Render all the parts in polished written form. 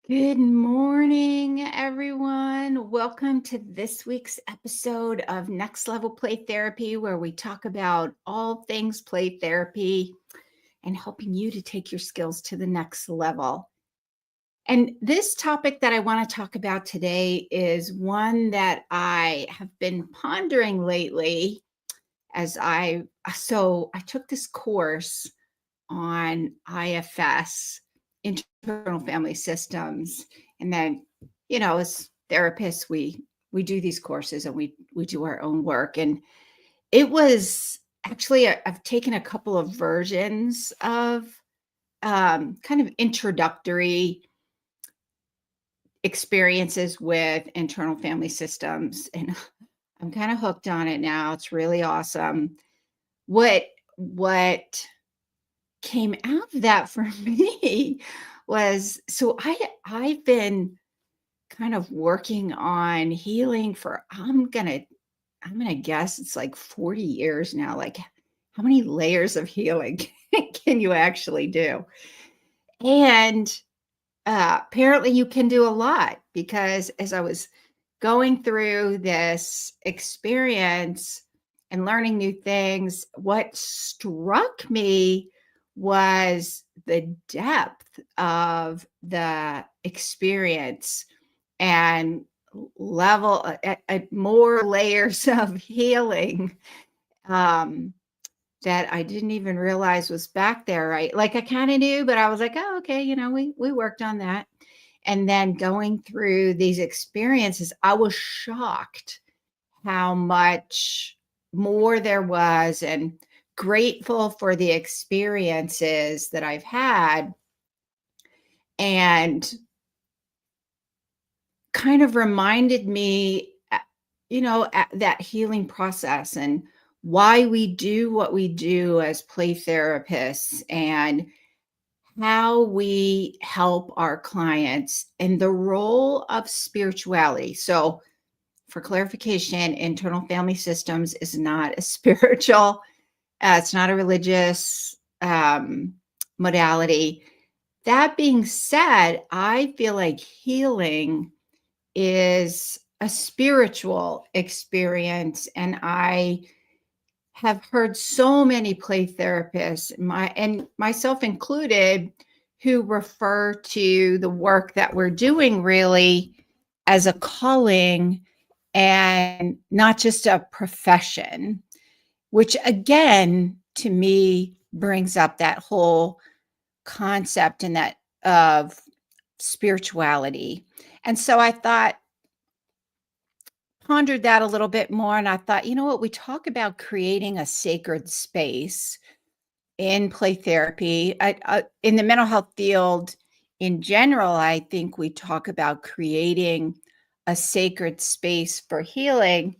Good morning, everyone. Welcome to this week's episode of Next Level Play Therapy, where we talk about all things play therapy and helping you to take your skills to the next level. And this topic that I want to talk about today is one that I have been pondering lately as I took this course on IFS, internal family systems. And then, as therapists, we do these courses and we do our own work. And it was actually I've taken a couple of versions of kind of introductory experiences with internal family systems, and I'm kind of hooked on it now. It's really awesome. What came out of that for me was I've been kind of working on healing for I'm gonna guess it's like 40 years now. Like, how many layers of healing can you actually do? And apparently you can do a lot, because as I was going through this experience and learning new things, what struck me was the depth of the experience and level more layers of healing um, that I didn't even realize was back there, right? Like, I kind of knew, but I was like, oh, okay, we worked on that. And then going through these experiences, I was shocked how much more there was, and grateful for the experiences that I've had, and kind of reminded me, that healing process and why we do what we do as play therapists, and how we help our clients, and the role of spirituality. So, for clarification, internal family systems is not a spiritual, it's not a religious modality. That being said, I feel like healing is a spiritual experience, and I have heard so many play therapists, and myself included, who refer to the work that we're doing really as a calling and not just a profession, which again, to me, brings up that whole concept and that of spirituality. And so I pondered that a little bit more, and I thought, you know what, we talk about creating a sacred space in play therapy. In the mental health field in general, I think we talk about creating a sacred space for healing.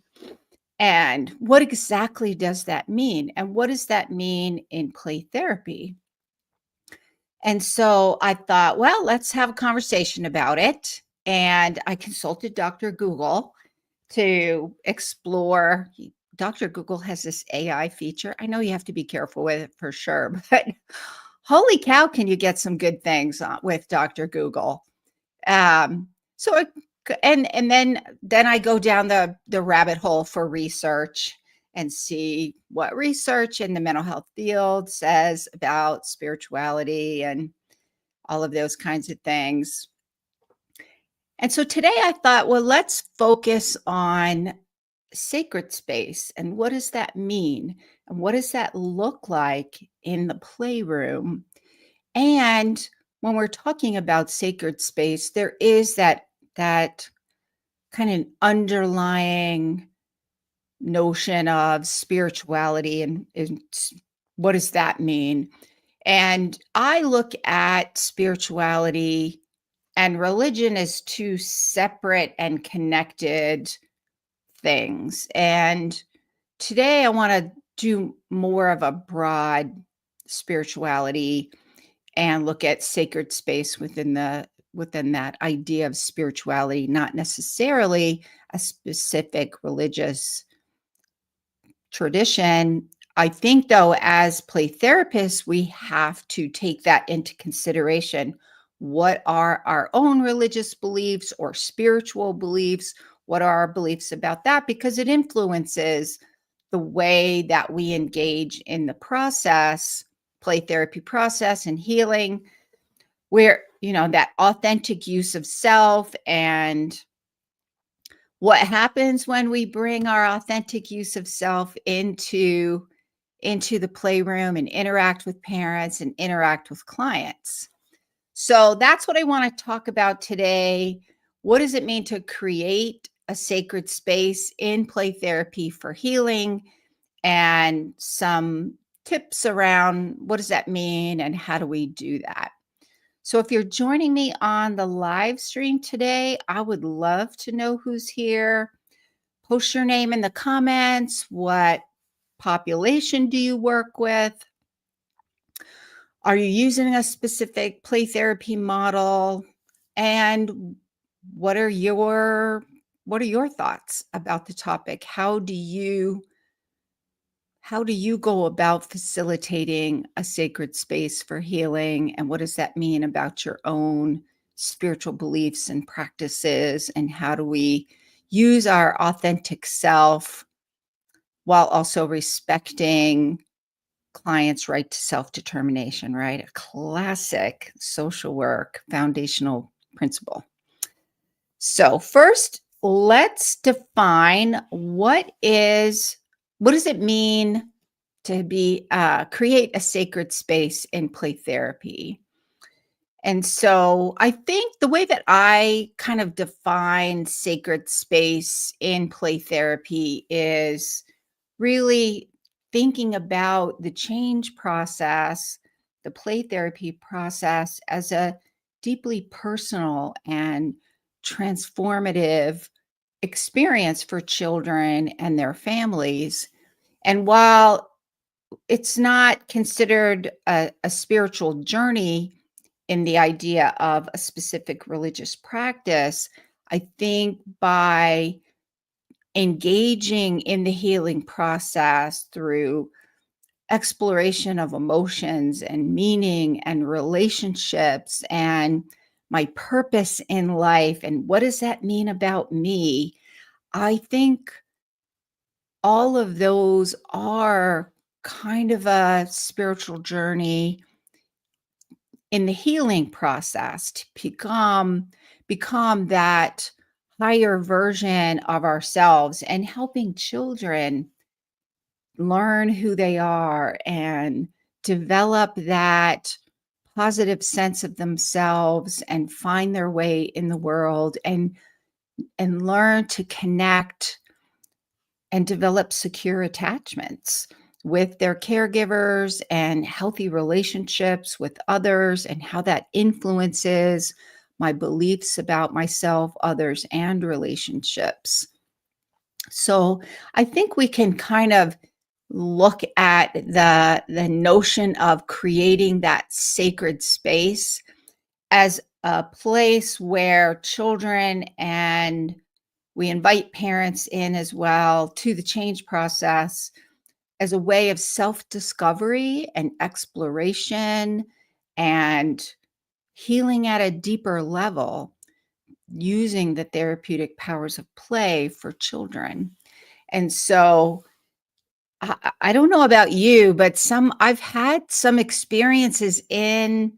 And what exactly does that mean? And what does that mean in play therapy? And so I thought, well, let's have a conversation about it. And I consulted Dr. Google to explore. Dr. Google has this AI feature. I know you have to be careful with it for sure, but holy cow, can you get some good things with Dr. Google? Um, so it, and then I go down the rabbit hole for research and see what research in the mental health field says about spirituality and all of those kinds of things. And so today I thought, well, let's focus on sacred space, and what does that mean? And what does that look like in the playroom? And when we're talking about sacred space, there is that kind of underlying notion of spirituality, and what does that mean? And I look at spirituality and religion as two separate and connected things. And today I want to do more of a broad spirituality and look at sacred space within that idea of spirituality, not necessarily a specific religious tradition. I think, though, as play therapists, we have to take that into consideration what are our own religious beliefs or spiritual beliefs? What are our beliefs about that? Because it influences the way that we engage in the process, play therapy process and healing, where, that authentic use of self and what happens when we bring our authentic use of self into the playroom and interact with parents and interact with clients. So that's what I want to talk about today. What does it mean to create a sacred space in play therapy for healing, and some tips around what does that mean and how do we do that? So if you're joining me on the live stream today, I would love to know who's here. Post your name in the comments. What population do you work with? Are you using a specific play therapy model? And what are your thoughts about the topic? How do you go about facilitating a sacred space for healing, and what does that mean about your own spiritual beliefs and practices, and how do we use our authentic self while also respecting clients' right to self-determination, right? A classic social work foundational principle. So first, let's define what does it mean to create a sacred space in play therapy. And so I think the way that I kind of define sacred space in play therapy is really thinking about the change process, the play therapy process, as a deeply personal and transformative experience for children and their families. And while it's not considered a spiritual journey in the idea of a specific religious practice, I think by engaging in the healing process through exploration of emotions and meaning and relationships and my purpose in life and what does that mean about me, I think all of those are kind of a spiritual journey in the healing process to become that higher version of ourselves, and helping children learn who they are and develop that positive sense of themselves and find their way in the world, and learn to connect and develop secure attachments with their caregivers and healthy relationships with others, and how that influences my beliefs about myself, others, and relationships. So I think we can kind of look at the notion of creating that sacred space as a place where children, and we invite parents in as well to the change process, as a way of self-discovery and exploration and healing at a deeper level, using the therapeutic powers of play for children. And so I don't know about you, but I've had some experiences in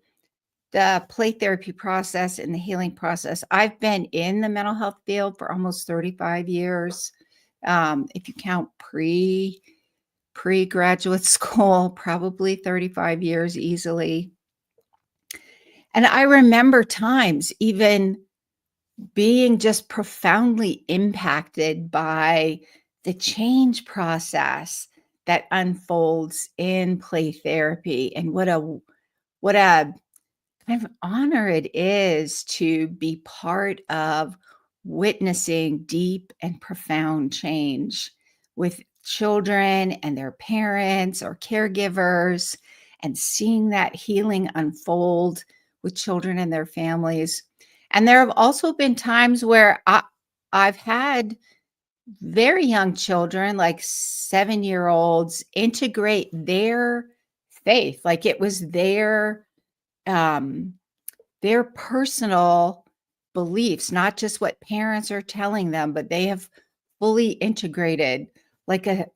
the play therapy process and the healing process. I've been in the mental health field for almost 35 years. If you count pre-graduate school, probably 35 years easily. And I remember times even being just profoundly impacted by the change process that unfolds in play therapy, and what a kind of honor it is to be part of witnessing deep and profound change with children and their parents or caregivers, and seeing that healing unfold with children and their families. And there have also been times where I've had very young children, like 7-year-olds, integrate their faith, like it was their um, their personal beliefs, not just what parents are telling them, but they have fully integrated like a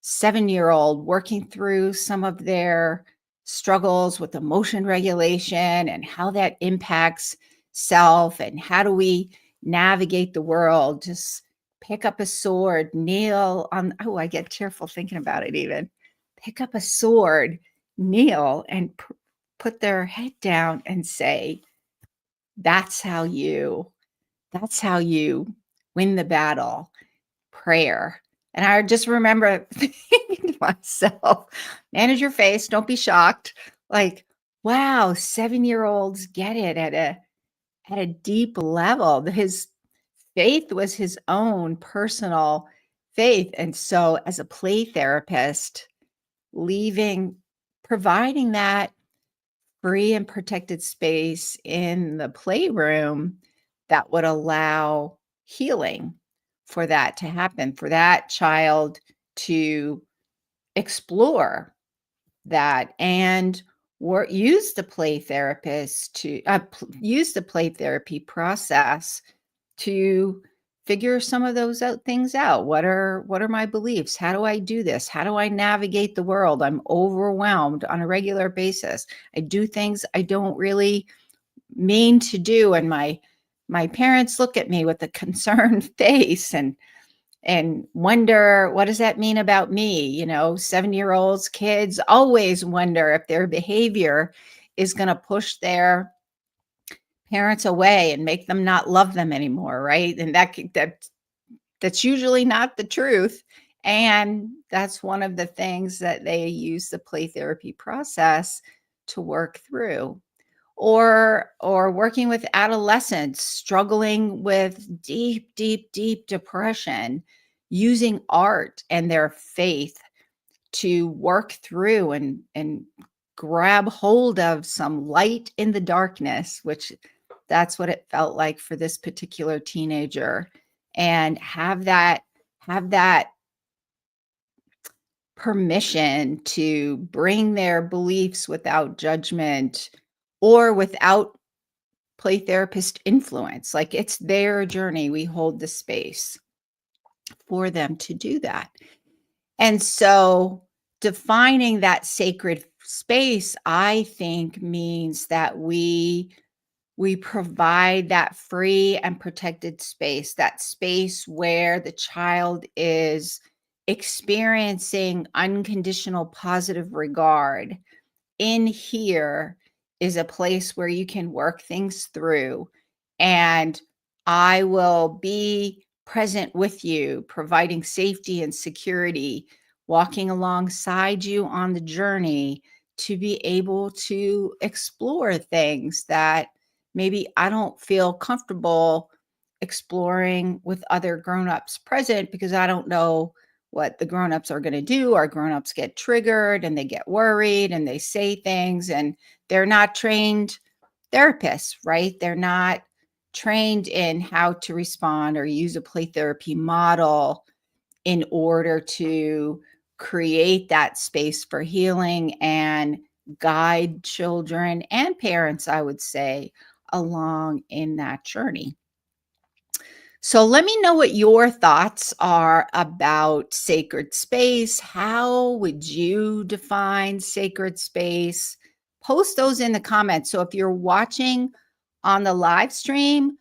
7-year-old working through some of their struggles with emotion regulation and how that impacts self and how do we navigate the world. Just pick up a sword, kneel on, oh, I get tearful thinking about it even. Pick up a sword, kneel, and put their head down and say, that's how you that's how you win the battle. Prayer. And I just remember thinking to myself, manage your face, don't be shocked. Like, wow, 7-year-olds get it at a deep level. His faith was his own personal faith. And so as a play therapist, leaving providing that free and protected space in the playroom that would allow healing for that to happen, for that child to explore that and use the play therapist to use the play therapy process to figure some of those things out. What are my beliefs? How do I do this? How do I navigate the world? I'm overwhelmed on a regular basis. I do things I don't really mean to do, and my parents look at me with a concerned face and wonder, what does that mean about me? 7-year-olds, kids always wonder if their behavior is going to push their parents away and make them not love them anymore, right? And that's usually not the truth. And that's one of the things that they use the play therapy process to work through. Or working with adolescents struggling with deep, deep, deep depression, using art and their faith to work through and grab hold of some light in the darkness, which that's what it felt like for this particular teenager, and have that permission to bring their beliefs without judgment or without play therapist influence. Like, it's their journey. We hold the space for them to do that. And so defining that sacred space, I think, means that we provide that free and protected space, that space where the child is experiencing unconditional positive regard. In here is a place where you can work things through, and I will be present with you, providing safety and security, walking alongside you on the journey to be able to explore things that maybe I don't feel comfortable exploring with other grown-ups present, because I don't know what the grown-ups are going to do. Our grown-ups get triggered and they get worried and they say things, and they're not trained therapists, right? They're not trained in how to respond or use a play therapy model in order to create that space for healing and guide children and parents, I would say, along in that journey. So let me know what your thoughts are about sacred space. How would you define sacred space? Post those in the comments. So if you're watching on the live stream,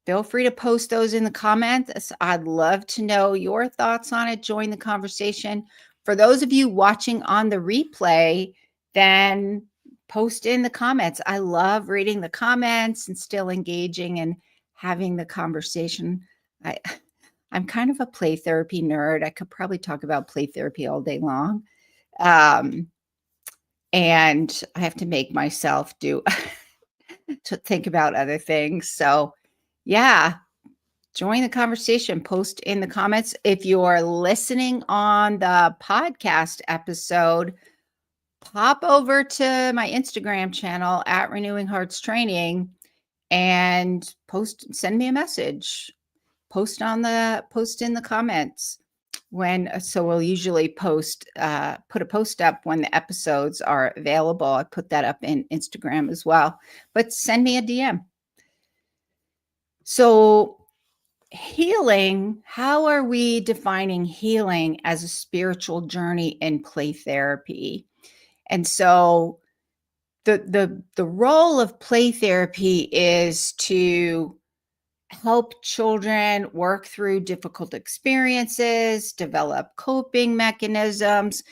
feel free to post those in the comments. I'd love to know your thoughts on it. Join the conversation. For those of you watching on the replay, then post in the comments. I love reading the comments and still engaging and having the conversation. I'm kind of a play therapy nerd. I could probably talk about play therapy all day long. And I have to make myself to think about other things. So yeah, join the conversation, post in the comments. If you're listening on the podcast episode, pop over to my Instagram channel at Renewing Hearts Training and send me a message. Post in the comments. so we'll usually put a post up when the episodes are available. I put that up in Instagram as well, but send me a DM. So healing, how are we defining healing as a spiritual journey in play therapy? And so the role of play therapy is to help children work through difficult experiences, develop coping mechanisms,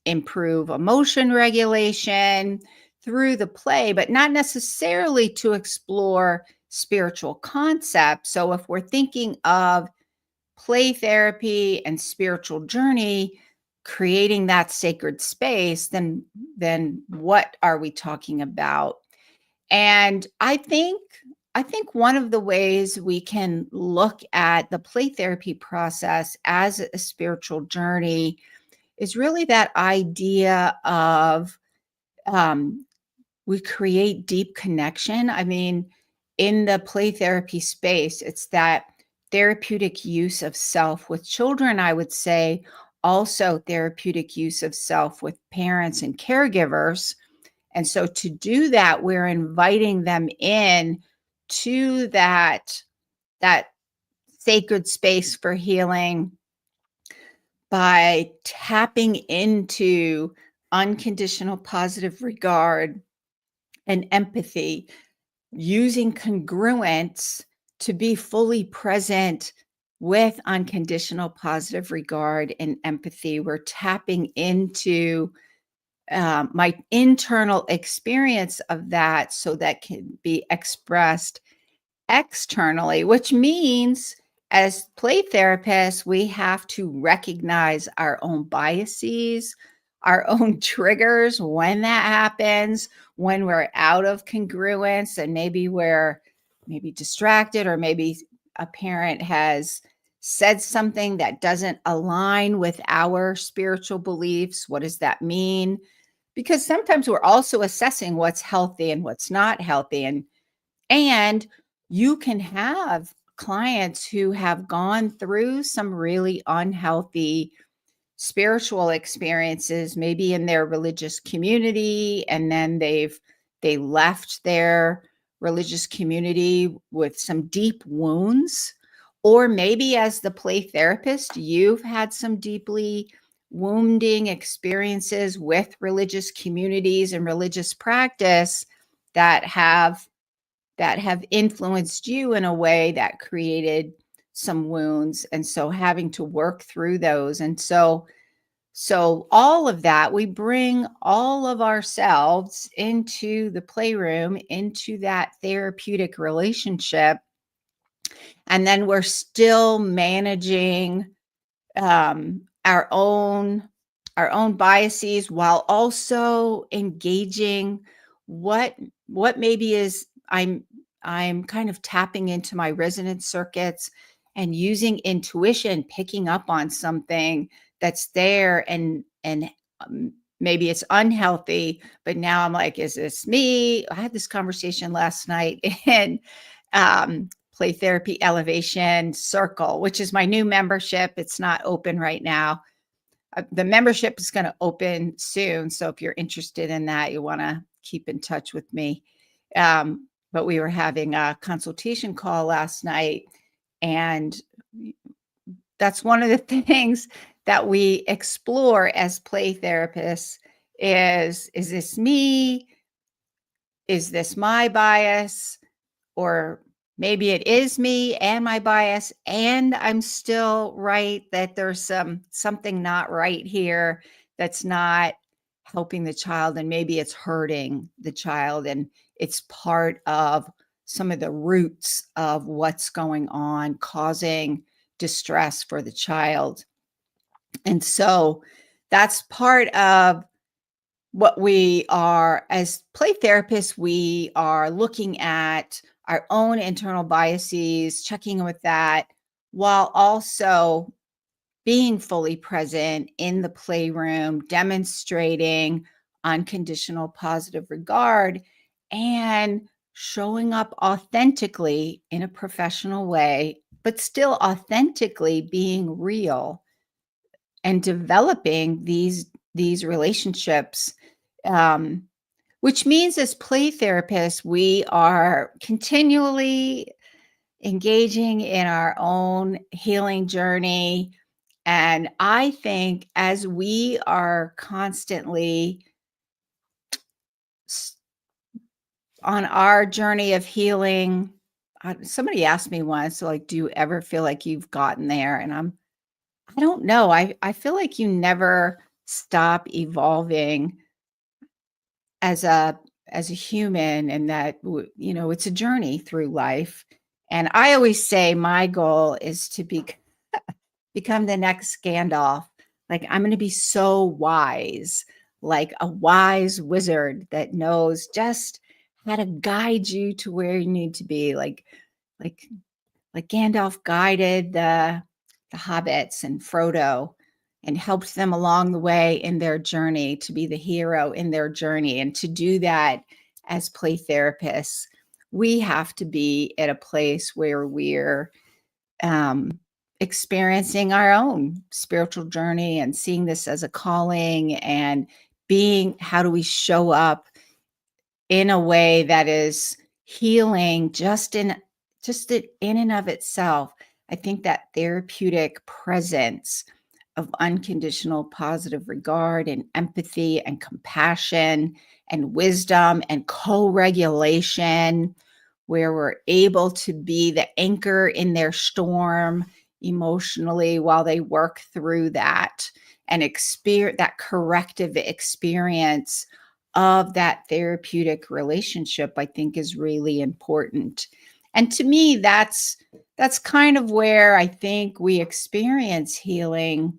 improve emotion regulation through the play, but not necessarily to explore spiritual concepts. So if we're thinking of play therapy and spiritual journey, creating that sacred space, then what are we talking about? And I think one of the ways we can look at the play therapy process as a spiritual journey is really that idea of um, we create deep connection. I mean, in the play therapy space, it's that therapeutic use of self with children, I would say, also therapeutic use of self with parents and caregivers. And so to do that, we're inviting them in to that sacred space for healing by tapping into unconditional positive regard and empathy, using congruence to be fully present with unconditional positive regard and empathy. We're tapping into my internal experience of that so that can be expressed externally, which means as play therapists, we have to recognize our own biases, our own triggers when that happens, when we're out of congruence and maybe we're maybe distracted, or maybe a parent has said something that doesn't align with our spiritual beliefs. What does that mean? Because sometimes we're also assessing what's healthy and what's not healthy. And you can have clients who have gone through some really unhealthy spiritual experiences, maybe in their religious community, and then they left their religious community with some deep wounds. Or maybe as the play therapist, you've had some deeply wounding experiences with religious communities and religious practice that have influenced you in a way that created some wounds, and so having to work through those. And so all of that, we bring all of ourselves into the playroom, into that therapeutic relationship, and then we're still managing our own biases while also engaging what maybe is I'm kind of tapping into my resonance circuits and using intuition, picking up on something that's there, and maybe it's unhealthy, but now I'm like, is this me? I had this conversation last night in Play Therapy Elevation Circle, which is my new membership. It's not open right now. The membership is going to open soon. So if you're interested in that, you want to keep in touch with me. But we were having a consultation call last night, and that's one of the things that we explore as play therapists is this me? Is this my bias? Or maybe it is me and my bias, and I'm still right that there's something not right here that's not helping the child, and maybe it's hurting the child, and it's part of some of the roots of what's going on causing distress for the child. And so that's part of what we are as play therapists. We are looking at our own internal biases, checking in with that, while also being fully present in the playroom, demonstrating unconditional positive regard, and showing up authentically in a professional way, but still authentically being real and developing these relationships, um, which means as play therapists, we are continually engaging in our own healing journey. And I think as we are constantly s- on our journey of healing, somebody asked me once, so like, do you ever feel like you've gotten there? And I don't know. I feel like you never stop evolving as a human, and that it's a journey through life. And I always say my goal is to become the next Gandalf. Like, I'm going to be so wise, like a wise wizard that knows just how to guide you to where you need to be, like like Gandalf guided the hobbits and Frodo and helped them along the way in their journey to be the hero in their journey. And to do that as play therapists, we have to be at a place where we're um, experiencing our own spiritual journey and seeing this as a calling, and being, how do we show up in a way that is healing in and of itself. I think that therapeutic presence of unconditional positive regard and empathy and compassion and wisdom and co-regulation, where we're able to be the anchor in their storm emotionally while they work through that, and experience that corrective experience of that therapeutic relationship, I think is really important. And to me, that's kind of where I think we experience healing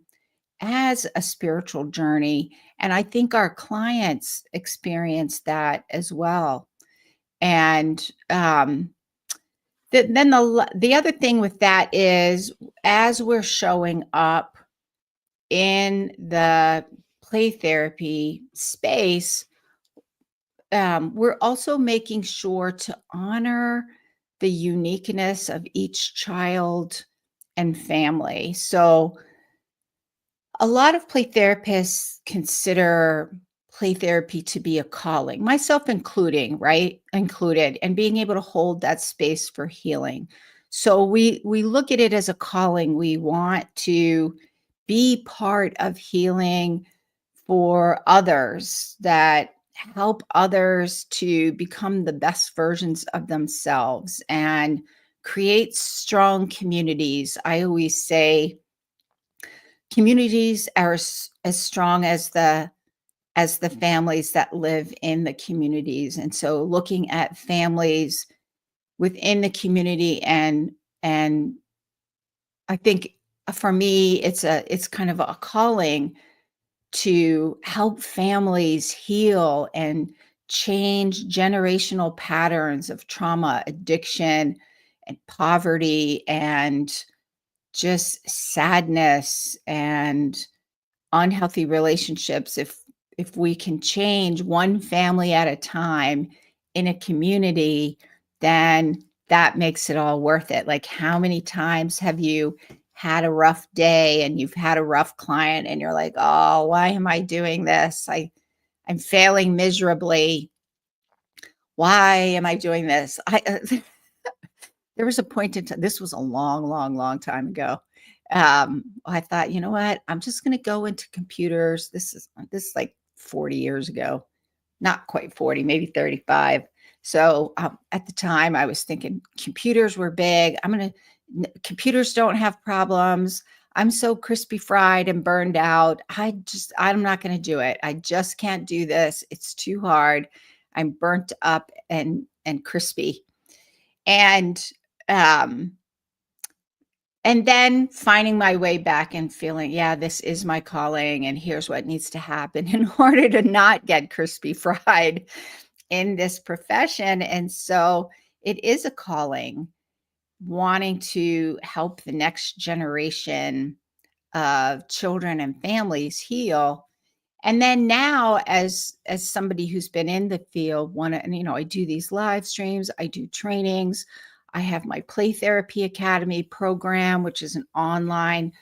as a spiritual journey. And I think our clients experience that as well. And then the other thing with that is, as we're showing up in the play therapy space, we're also making sure to honor the uniqueness of each child and family. So, a lot of play therapists consider play therapy to be a calling, myself including, right? Included, and being able to hold that space for healing. So we look at it as a calling. We want to be part of healing for others, that help others to become the best versions of themselves and create strong communities. I always say communities are as strong as the families that live in the communities. And so looking at families within the community, and I think for me it's kind of a calling to help families heal and change generational patterns of trauma, addiction, and poverty, and just sadness and unhealthy relationships. If we can change one family at a time in a community, then that makes it all worth it. Like, how many times have you had a rough day and you've had a rough client and you're like, oh, why am I doing this? I'm failing miserably. Why am I doing this? There was a point in time, this was a long, long, long time ago. I thought, you know what? I'm just going to go into computers. This is like 40 years ago, not quite 40, maybe 35. So at the time, I was thinking computers were big. Computers don't have problems. I'm so crispy fried and burned out. I'm not going to do it. I just can't do this. It's too hard. I'm burnt up and crispy. And um, and then finding my way back and feeling, yeah, this is my calling, and here's what needs to happen in order to not get crispy fried in this profession. And so it is a calling, wanting to help the next generation of children and families heal. And then now, as somebody who's been in the field, and I do these live streams, I do trainings, I have my Play Therapy Academy program, which is an online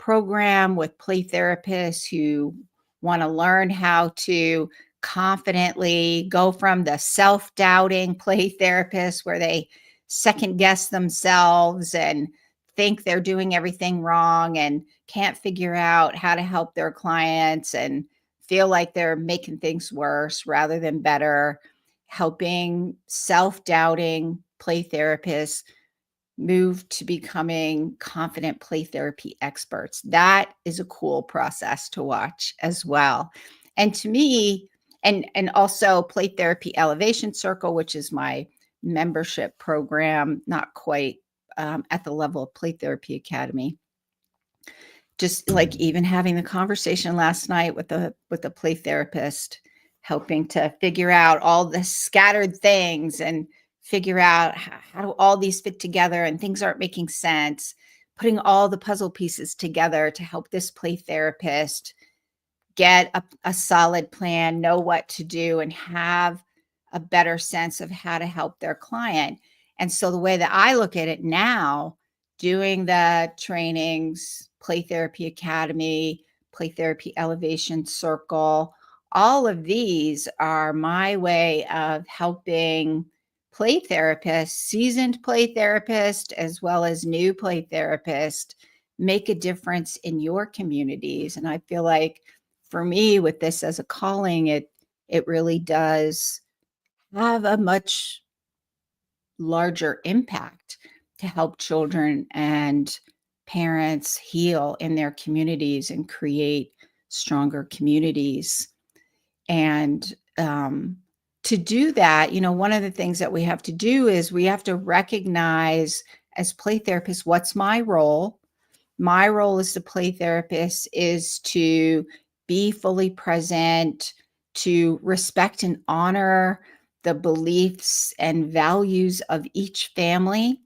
program with play therapists who want to learn how to confidently go from the self-doubting play therapist where they second guess themselves and think they're doing everything wrong and can't figure out how to help their clients and feel like they're making things worse rather than better, helping self-doubting play therapists move to becoming confident play therapy experts. That is a cool process to watch as well. And to me, and also Play Therapy Elevation Circle, which is my membership program, not quite at the level of Play Therapy Academy. Just like even having the conversation last night with the play therapist, helping to figure out all the scattered things and figure out how do all these fit together and things aren't making sense, putting all the puzzle pieces together to help this play therapist get a solid plan, know what to do, and have a better sense of how to help their client. And so the way that I look at it now, doing the trainings, Play Therapy Academy, Play Therapy Elevation Circle, all of these are my way of helping play therapists, seasoned play therapists, as well as new play therapists, make a difference in your communities. And I feel like for me, with this as a calling, it really does have a much larger impact to help children and parents heal in their communities and create stronger communities. And to do that, one of the things that we have to do is we have to recognize as play therapists, what's my role? My role as the play therapist is to be fully present, to respect and honor the beliefs and values of each family,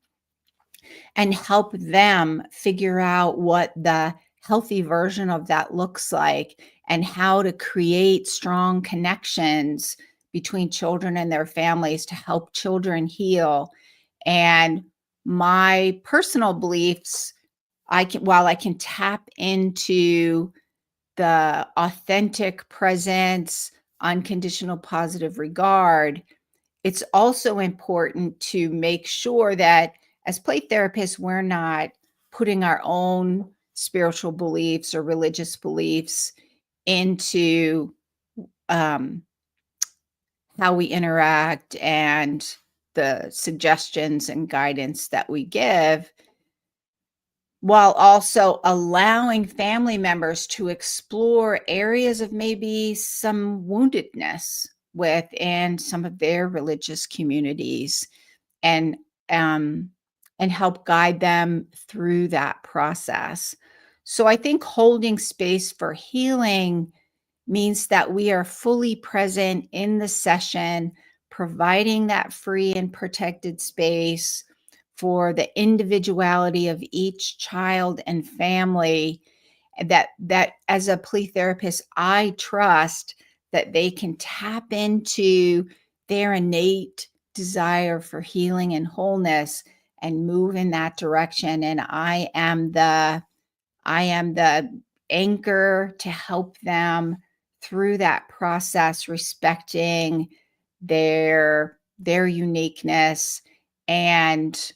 and help them figure out what the healthy version of that looks like and how to create strong connections between children and their families to help children heal. And my personal beliefs, while I can tap into the authentic presence, unconditional positive regard, it's also important to make sure that as play therapists, we're not putting our own spiritual beliefs or religious beliefs into um, how we interact and the suggestions and guidance that we give, while also allowing family members to explore areas of maybe some woundedness within some of their religious communities, and um, and help guide them through that process. So I think holding space for healing means that we are fully present in the session, providing that free and protected space for the individuality of each child and family, that as a play therapist, I trust that they can tap into their innate desire for healing and wholeness and move in that direction. And I am the anchor to help them through that process, respecting their uniqueness and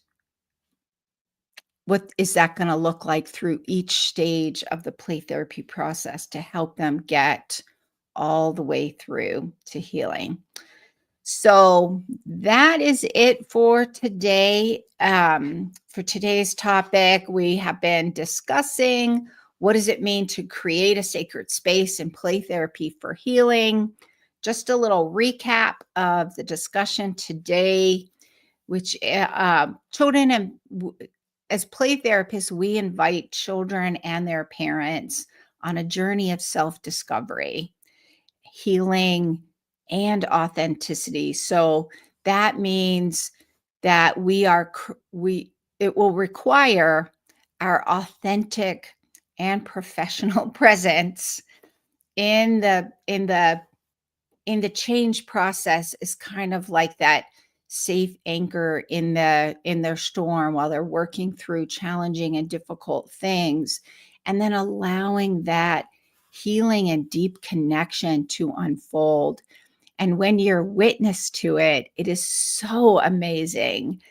what is that going to look like through each stage of the play therapy process to help them get all the way through to healing. So that is it for today. For today's topic, we have been discussing what does it mean to create a sacred space in play therapy for healing. Just a little recap of the discussion today, which children and as play therapists, we invite children and their parents on a journey of self-discovery, healing, and authenticity. So that means that it will require our authentic and professional presence in the change process, is kind of like that safe anchor in their storm while they're working through challenging and difficult things. and then allowing that healing and deep connection to unfold. And when you're witness to it, it is so amazing.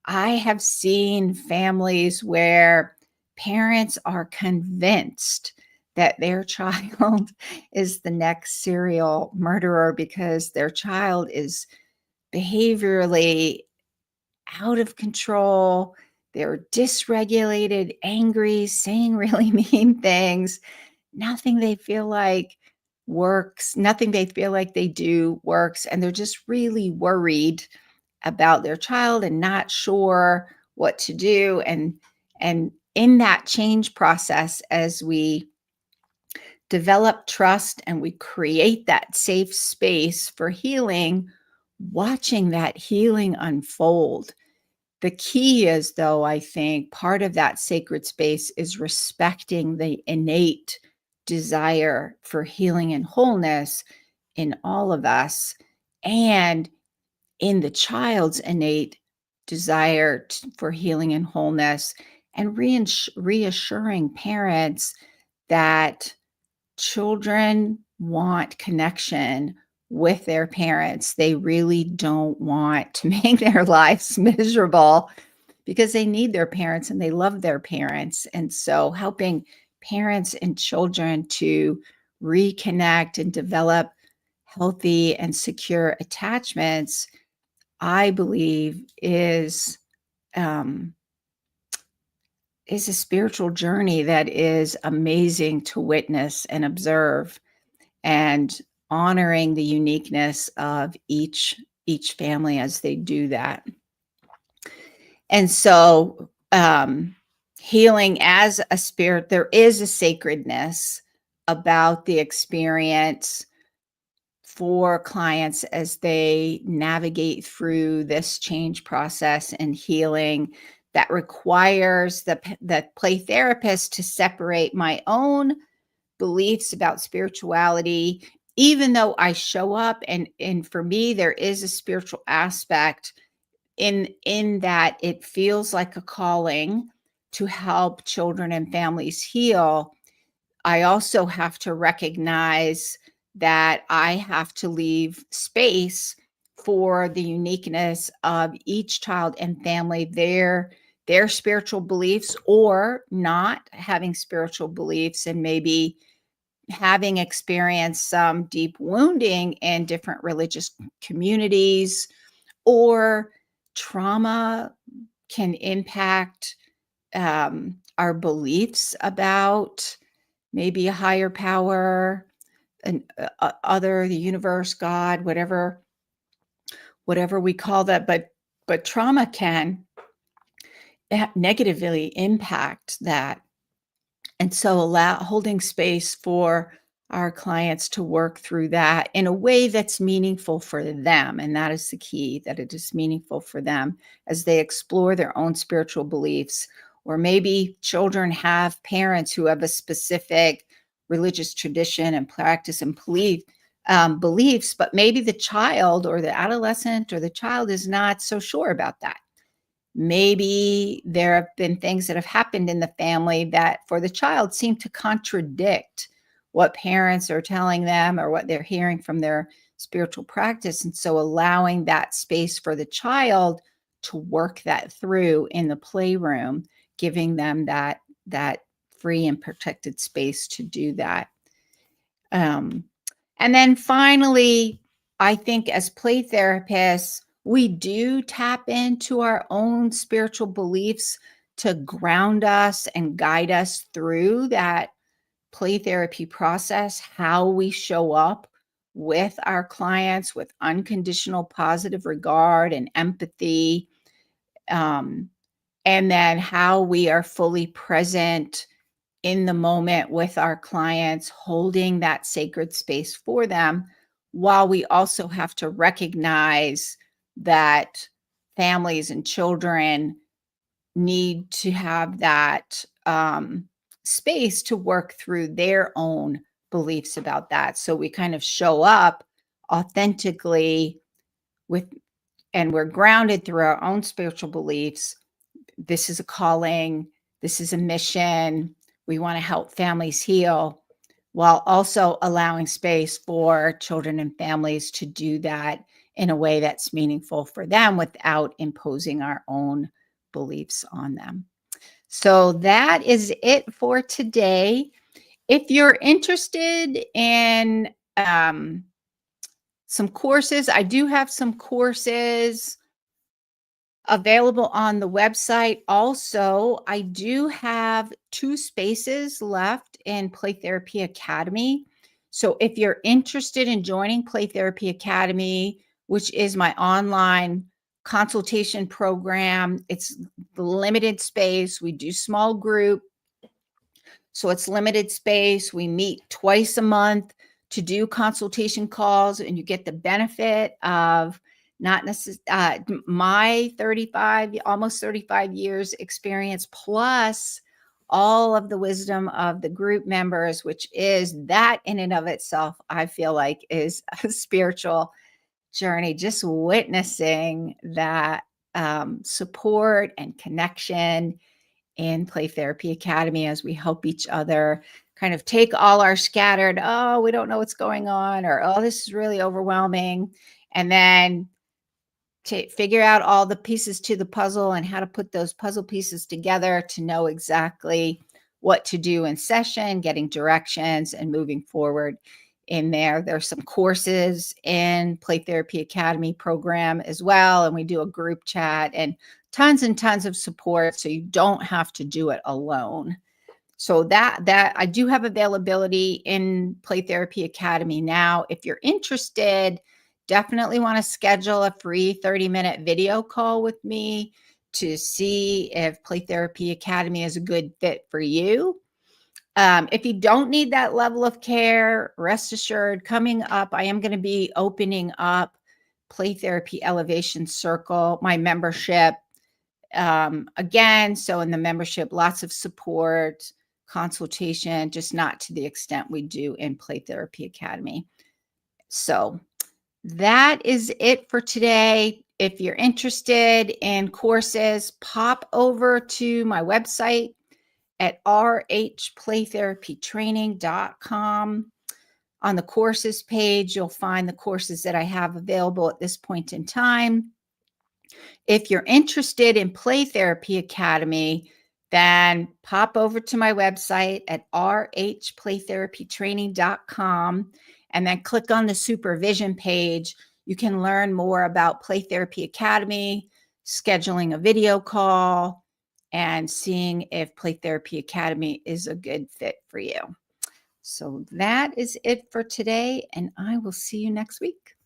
I have seen families where parents are convinced that their child is the next serial murderer because their child is behaviorally out of control. They're dysregulated, angry, saying really mean things. Nothing they feel like works, nothing they feel like they do works. And they're just really worried about their child and not sure what to do. And in that change process, as we develop trust and we create that safe space for healing, watching that healing unfold. The key is, though, I think part of that sacred space is respecting the innate desire for healing and wholeness in all of us, and in the child's innate desire for healing and wholeness, and reassuring parents that children want connection with their parents. They really don't want to make their lives miserable because they need their parents and they love their parents. And so helping parents and children to reconnect and develop healthy and secure attachments, I believe is a spiritual journey that is amazing to witness and observe, and honoring the uniqueness of each family as they do that. And so healing as a spirit, there is a sacredness about the experience for clients as they navigate through this change process and healing that requires the play therapist to separate my own beliefs about spirituality, even though I show up, and for me there is a spiritual aspect in that it feels like a calling to help children and families heal. I also have to recognize that I have to leave space for the uniqueness of each child and family, their spiritual beliefs or not having spiritual beliefs, and maybe having experienced some deep wounding in different religious communities, or trauma can impact our beliefs about maybe a higher power, an other, the universe, God, whatever we call that. But trauma can negatively impact that. And so holding space for our clients to work through that in a way that's meaningful for them. And that is the key, that it is meaningful for them as they explore their own spiritual beliefs. Or maybe children have parents who have a specific religious tradition and practice and beliefs, but maybe the child or the adolescent or the child is not so sure about that. Maybe there have been things that have happened in the family that for the child seem to contradict what parents are telling them or what they're hearing from their spiritual practice. And so allowing that space for the child to work that through in the playroom, giving them that free and protected space to do that. And then finally, I think as play therapists, we do tap into our own spiritual beliefs to ground us and guide us through that play therapy process, how we show up with our clients with unconditional positive regard and empathy, and then how we are fully present in the moment with our clients, holding that sacred space for them, while we also have to recognize that families and children need to have that space to work through their own beliefs about that. So we kind of show up authentically with, and we're grounded through our own spiritual beliefs. This is a calling, this is a mission. We want to help families heal while also allowing space for children and families to do that in a way that's meaningful for them without imposing our own beliefs on them. So that is it for today. If you're interested in some courses, I do have some courses available on the website. Also, I do have 2 spaces left in Play Therapy Academy. So if you're interested in joining Play Therapy Academy, which is my online consultation program, it's limited space. We do small group. So it's limited space. We meet twice a month to do consultation calls, and you get the benefit of not necessarily my 35, almost 35 years experience, plus all of the wisdom of the group members, which is that in and of itself, I feel like is a spiritual journey, just witnessing that support and connection in Play Therapy Academy as we help each other kind of take all our scattered, oh, we don't know what's going on, or oh, this is really overwhelming, and then to figure out all the pieces to the puzzle and how to put those puzzle pieces together to know exactly what to do in session, getting directions, and moving forward in there. There's some courses in Play Therapy Academy program as well, and we do a group chat and tons of support, so you don't have to do it alone. So that I do have availability in Play Therapy Academy now. If you're interested, definitely want to schedule a free 30-minute video call with me to see if Play Therapy Academy is a good fit for you. If you don't need that level of care, rest assured, coming up, I am going to be opening up Play Therapy Elevation Circle, my membership. Again, so in the membership, lots of support, consultation, just not to the extent we do in Play Therapy Academy. So that is it for today. If you're interested in courses, pop over to my website at rhplaytherapytraining.com. On the courses page, you'll find the courses that I have available at this point in time. If you're interested in Play Therapy Academy, then pop over to my website at rhplaytherapytraining.com and then click on the supervision page. You can learn more about Play Therapy Academy, scheduling a video call, and seeing if Play Therapy Academy is a good fit for you. So that is it for today, and I will see you next week.